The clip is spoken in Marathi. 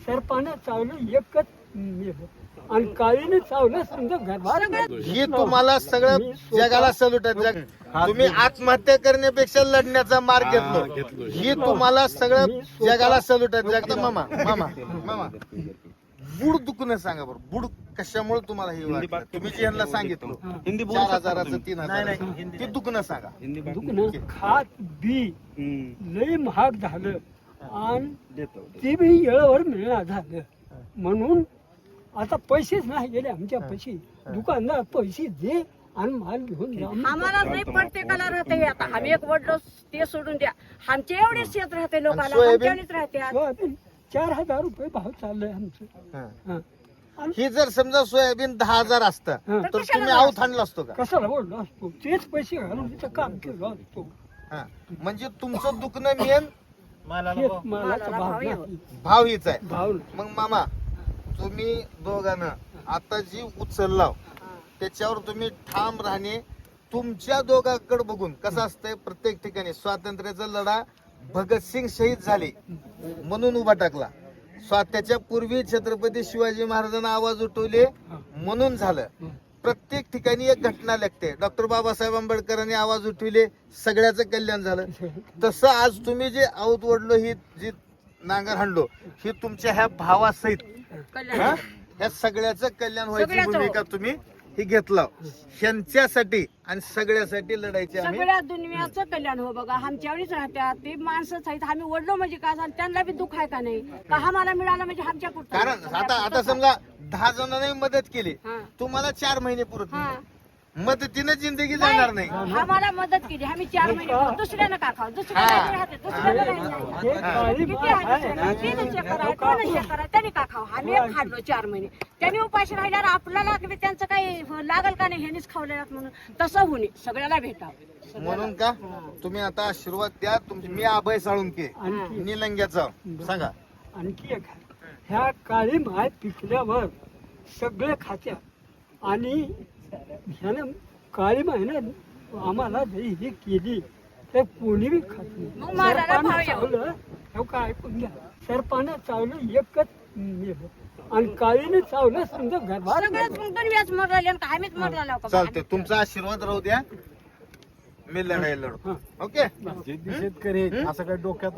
सरपानं चावलं एकच मेलं आणि काळीने चावलं समजा घरभार. ही तुम्हाला सगळं जगाला सल्यूट आहे. तुम्ही आत्महत्या करण्यापेक्षा लढण्याचा मार्ग घेतलो. ही तुम्हाला सगळं जगाला सल्यूट आहे. मामा मामा मामा बुड दुखणं सांगा बरं. बुड कशामुळे तुम्हाला हे वाटलं? तुम्ही जे यांना सांगितलं 4,000चं 3,000 ते दुखणं सांगा. दुखणं खात बी लय महाग झालं आणि ते बी येळेवर मिळणार झालं म्हणून आता पैसेच नाही गेले आमच्या पैसे. दुकानदार पैसे दे आणि माल घेऊन जा. आम्हाला नाही प्रत्येकाला राहते. आता आम्ही एक वडलो ते सोडून द्या. आमचे एवढे शेत राहते लोकांना आमच्यावरच राहते. सोयाबीन 4,000 रुपये भाव चाललंय आमचं. आणि ही जर समजा सोयाबीन 10,000 असतं तर तुम्ही आऊत आणला असतो का? कशाला बोललो असतो तेच पैसे घालून तिथं काम केलं असतो. हा. म्हणजे तुमचं दुखणं मेन हेच मालाचा भाव नाही. भाव हीच आहे. भाव मग मामा तुम्ही दोघांना आता जी उचललाव त्याच्यावर तुम्ही ठाम राहणे. तुमच्या दोघांकडे बघून कसं असतंय प्रत्येक ठिकाणी स्वातंत्र्याचा लढा भगतसिंग शहीद झाले म्हणून उभा टाकला. त्याच्या पूर्वी छत्रपती शिवाजी महाराजांना आवाज उठवले म्हणून झालं. प्रत्येक ठिकाणी एक घटना लागते. डॉक्टर बाबासाहेब आंबेडकरांनी आवाज उठविले सगळ्याचं कल्याण झालं. तसं आज तुम्ही जे आऊत वडलो ही जी नांगर हाणलो ही तुमच्या ह्या भावासहित हा? ह्या सगळ्याचं कल्याण व्हायची सगळ्याचं. भूमिका तुम्ही ही घेतला. ह्यांच्यासाठी आणि सगळ्यासाठी लढायचे आम्ही. सगळ्या दुनियाचं कल्याण हो बघा. आमच्यावरच राहत्या ते माणसंच आहेत. आम्ही ओढलो म्हणजे का झालं त्यांना बी दुःख आहे का नाही का आम्हाला मिळालं म्हणजे आमच्या कुठं कारण आता समजा 10 जणांनी मदत केली हा. तुम्हाला 4 महिने पुरत हा. नाही. मदतीनं जिंदगी जाणार नाही. आम्हाला मदत केली आम्ही 4 महिने खाऊ. दुसऱ्यानं का खाऊ? दुसऱ्याला राहते दुसऱ्याला नाही. हे काळी किती माल आहे आहे ना. दुसऱ्याला? 3 एकर आहे 2 एकर आहे त्यांनी का खाऊ? आम्ही एक खाल्लो 4 महिने. त्यांनी उपाशी राहिल्यावर आपल्याला त्यांचं काही लागल का नाही ह्यांनीच खावलेलं म्हणून तसं होणे सगळ्याला भेटावं. म्हणून का तुम्ही आता आशीर्वाद द्या. तुमची मी अभय साळुंके आणखी निलंग्याचा सांगा. आणखी एक आहे. ह्या काळी माय पिकल्यावर सगळे खात्यात आणि ह्यानं काळी मायनं आम्हाला जरी ही केली तर कोणी बी खात नाही. मग मालाला सरपानं भाव येऊ. चावलं हे काय ऐकून घ्या. सरपानं चावलं एकच मेलं आणि काळीने चावलं समजा घरभार. सगळ्याच मग दुनियाच मरले का आम्हीच मरला का? चालते तुमचा आशीर्वाद राहू द्या. मी लढाई लढतो. ओके शेतकरी असं काही डोक्यात